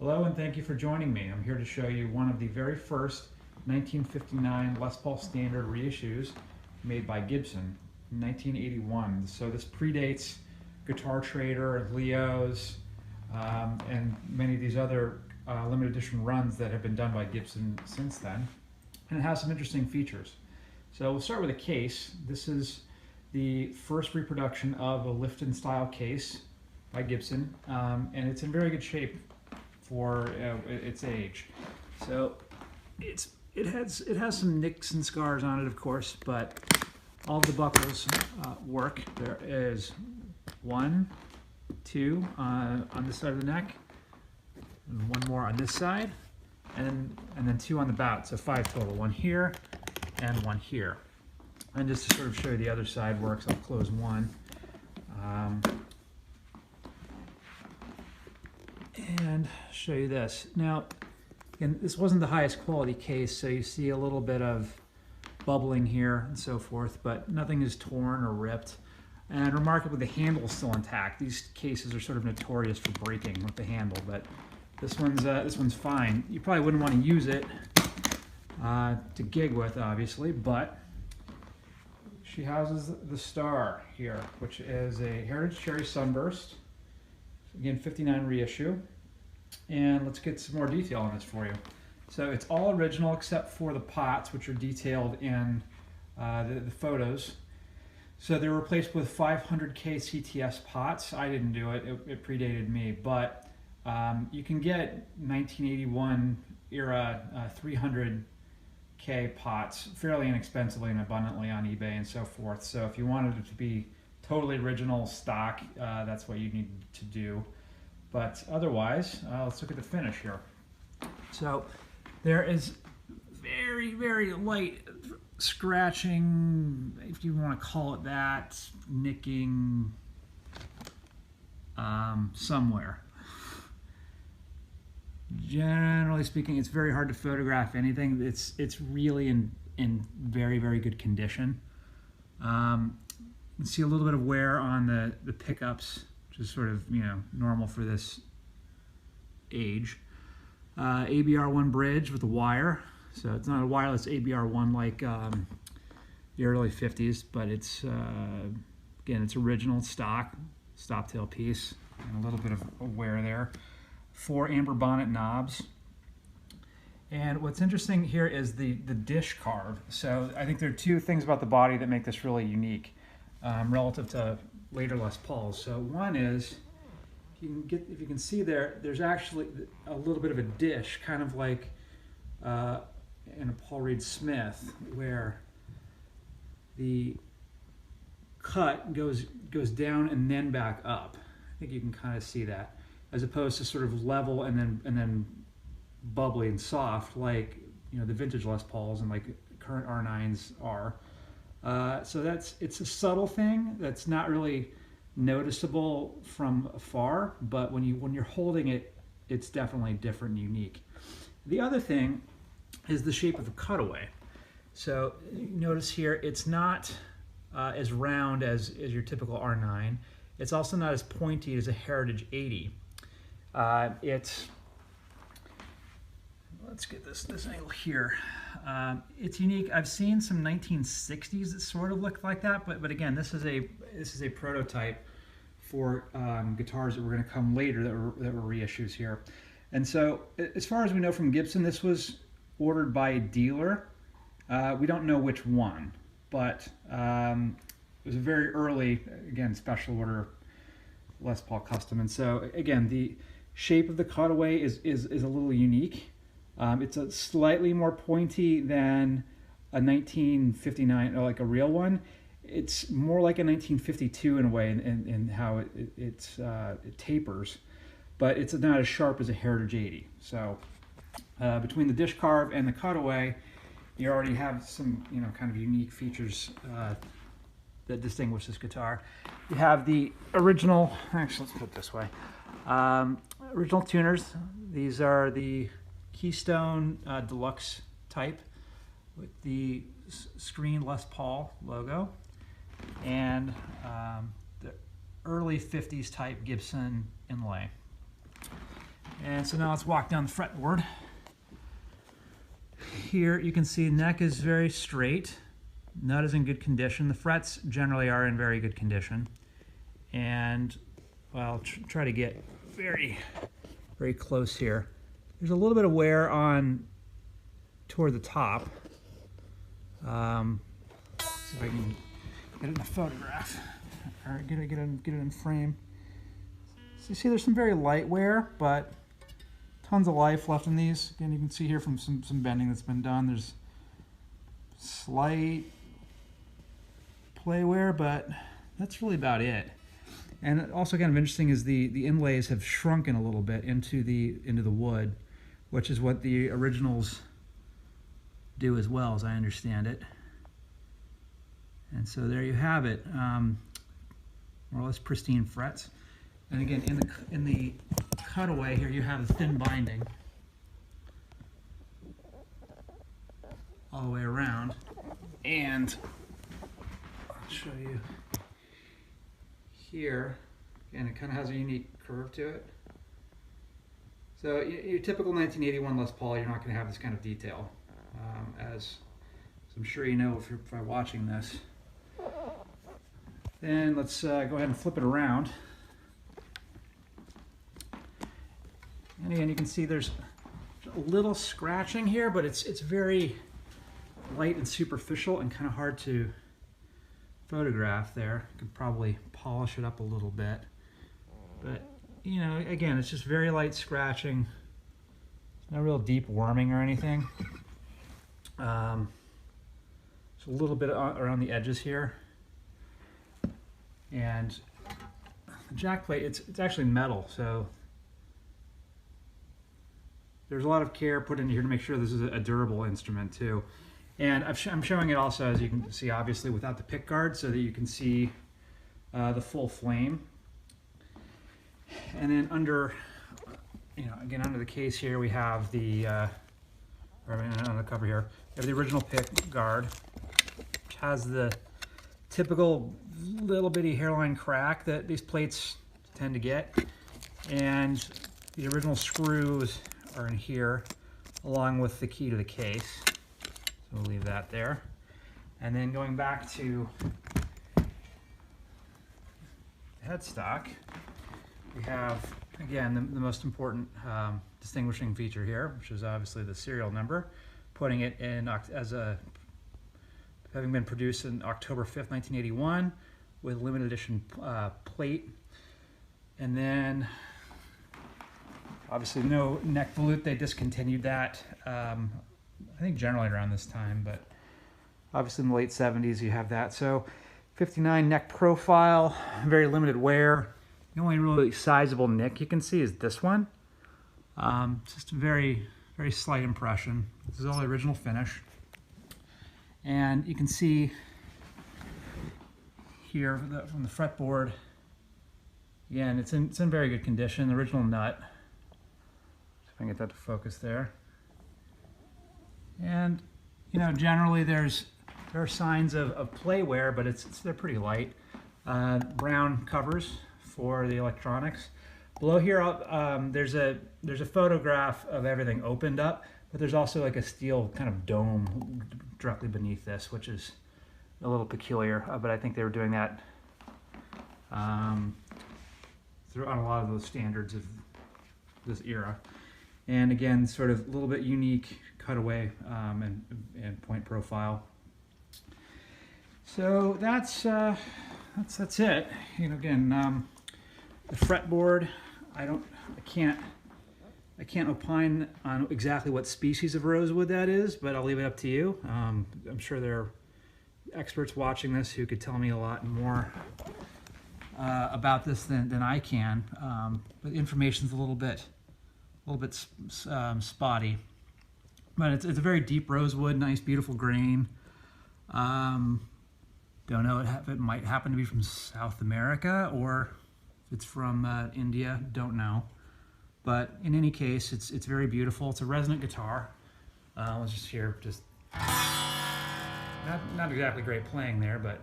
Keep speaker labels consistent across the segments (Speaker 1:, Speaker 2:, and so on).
Speaker 1: Hello and thank you for joining me. I'm here to show you one of the very first 1959 Les Paul Standard reissues made by Gibson in 1981. So this predates Guitar Trader, Leo's, and many of these other limited edition runs that have been done by Gibson since then. And it has some interesting features. So we'll start with a case. This is the first reproduction of a Lifton style case by Gibson, and it's in very good shape for its age. So it has some nicks and scars on it, of course, but all of the buckles work. There is 1, 2 on this side of the neck, and 1 more on this side, and then 2 on the bout. So 5 total. 1 here and 1 here. And just to sort of show you the other side works, I'll close one. And show you this. Now, again, this wasn't the highest quality case, so you see a little bit of bubbling here and so forth, but nothing is torn or ripped. And remarkably, the handle is still intact. These cases are sort of notorious for breaking with the handle, but this one's fine. You probably wouldn't want to use it to gig with, obviously, but she houses the star here, which is a Heritage Cherry Sunburst. Again, 59 reissue. And let's get some more detail on this for you. So it's all original except for the pots, which are detailed in the photos. So they're replaced with 500K CTS pots. I didn't do it, it predated me, but you can get 1981 era 300K pots fairly inexpensively and abundantly on eBay and so forth. So if you wanted it to be totally original stock, that's what you need to do. But otherwise, let's look at the finish here. So there is very, very light scratching, if you want to call it that, nicking somewhere. Generally speaking, it's very hard to photograph anything. It's really in very, very good condition. You can see a little bit of wear on the pickups, which is sort of, normal for this age. ABR1 bridge with a wire. So it's not a wireless ABR1 like the early 50s, but it's, again, it's original stock, stop-tail piece, and a little bit of wear there. 4 amber bonnet knobs. And what's interesting here is the dish carve. So I think there are 2 things about the body that make this really unique relative to later Les Pauls. So one is, if you can see there's actually a little bit of a dish, kind of like in a Paul Reed Smith, where the cut goes down and then back up. I think you can kind of see that, as opposed to sort of level and then bubbly and soft like the vintage Les Pauls and like current R9s are. So it's a subtle thing that's not really noticeable from afar, but when you're holding it, it's definitely different and unique. The other thing is the shape of the cutaway. So you notice here, it's not as round as your typical R9. It's also not as pointy as a Heritage 80. Let's get this angle here. It's unique. I've seen some 1960s that sort of look like that, but again, this is a prototype for guitars that were going to come later that were reissues here. And so, as far as we know from Gibson, this was ordered by a dealer. We don't know which one, but it was a very early, again, special order Les Paul custom. And so, again, the shape of the cutaway is a little unique. It's a slightly more pointy than a 1959, or like a real one. It's more like a 1952 in a way, in how it tapers, but it's not as sharp as a Heritage 80. So between the dish carve and the cutaway, you already have some kind of unique features that distinguish this guitar. You have the original. Actually, let's put it this way. Original tuners. These are the Keystone Deluxe type with the screen Les Paul logo, and the early 50s type Gibson inlay. And so now let's walk down the fretboard. Here you can see neck is very straight. Nut is in good condition. The frets generally are in very good condition. And well, I'll try to get very, very close here. There's a little bit of wear on toward the top. See if I can get it in a photograph. All right, get it in frame. So you see there's some very light wear, but tons of life left in these. Again, you can see here from some bending that's been done. There's slight play wear, but that's really about it. And also kind of interesting is the inlays have shrunken a little bit into the wood, which is what the originals do as well, as I understand it. And so there you have it, more or less pristine frets. And again, in the cutaway here, you have a thin binding all the way around, and I'll show you here. Again, it kind of has a unique curve to it. So your typical 1981 Les Paul, you're not going to have this kind of detail, as I'm sure you know if you're watching this. Then let's go ahead and flip it around. And again, you can see there's a little scratching here, but it's very light and superficial and kind of hard to photograph there. You could probably polish it up a little bit. But, you know, again, it's just very light scratching. No real deep worming or anything. Just a little bit around the edges here. And the jack plate, it's actually metal, so there's a lot of care put into here to make sure this is a durable instrument too. And I'm showing it also, as you can see, obviously without the pick guard, so that you can see the full flame. And then under, you know, again under the case here we have the, on the cover here, we have the original pick guard, which has the typical little bitty hairline crack that these plates tend to get. And the original screws are in here, along with the key to the case. So we'll leave that there. And then going back to the headstock, we have, again, the most important distinguishing feature here, which is obviously the serial number, putting it in as a, having been produced in October 5th, 1981, with limited edition plate. And then obviously no neck volute, they discontinued that, I think generally around this time, but obviously in the late 70s you have that. So 59 neck profile, very limited wear. The only really sizable nick you can see is this one. Just a very, very slight impression. This is all the original finish. And you can see here from the fretboard, again, it's in very good condition, the original nut. If I can get that to focus there. And, you know, generally there are signs of play wear, but they're pretty light. Brown covers for the electronics. Below here, there's a photograph of everything opened up, but there's also like a steel kind of dome directly beneath this, which is a little peculiar, but I think they were doing that on a lot of those standards of this era. And again, sort of a little bit unique cutaway and point profile. So that's it. You know, again, the fretboard, I can't opine on exactly what species of rosewood that is, but I'll leave it up to you. I'm sure there are experts watching this who could tell me a lot more about this than I can. But the information's a little bit spotty. But it's a very deep rosewood, nice, beautiful grain. Don't know if it might happen to be from South America or if it's from India. Don't know. But in any case, it's very beautiful. It's a resonant guitar. Let's just hear not exactly great playing there, but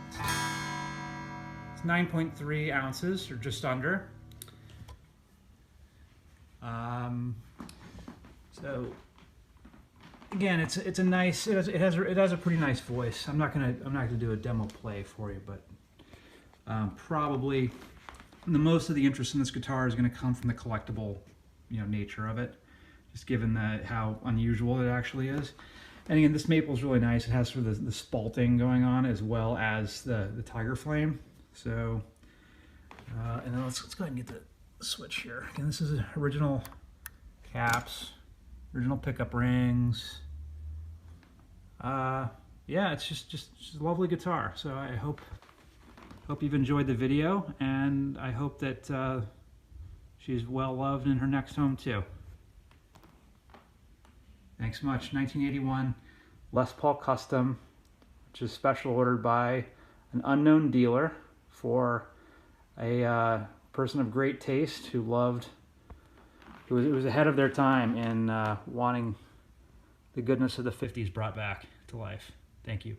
Speaker 1: it's 9.3 ounces or just under. So again, it's a nice. It has a pretty nice voice. I'm not gonna do a demo play for you, but probably the most of the interest in this guitar is going to come from the collectible, nature of it, just given how unusual it actually is. And again, this maple is really nice. It has sort of the spalting going on as well as the tiger flame. So, and then let's go ahead and get the switch here. Again, this is original caps, original pickup rings. Yeah, it's just a lovely guitar. So I hope you've enjoyed the video, and I hope that she's well loved in her next home too. Thanks much. 1981 Les Paul Custom, which is special ordered by an unknown dealer for a person of great taste who was ahead of their time in wanting the goodness of the 50s brought back to life. Thank you.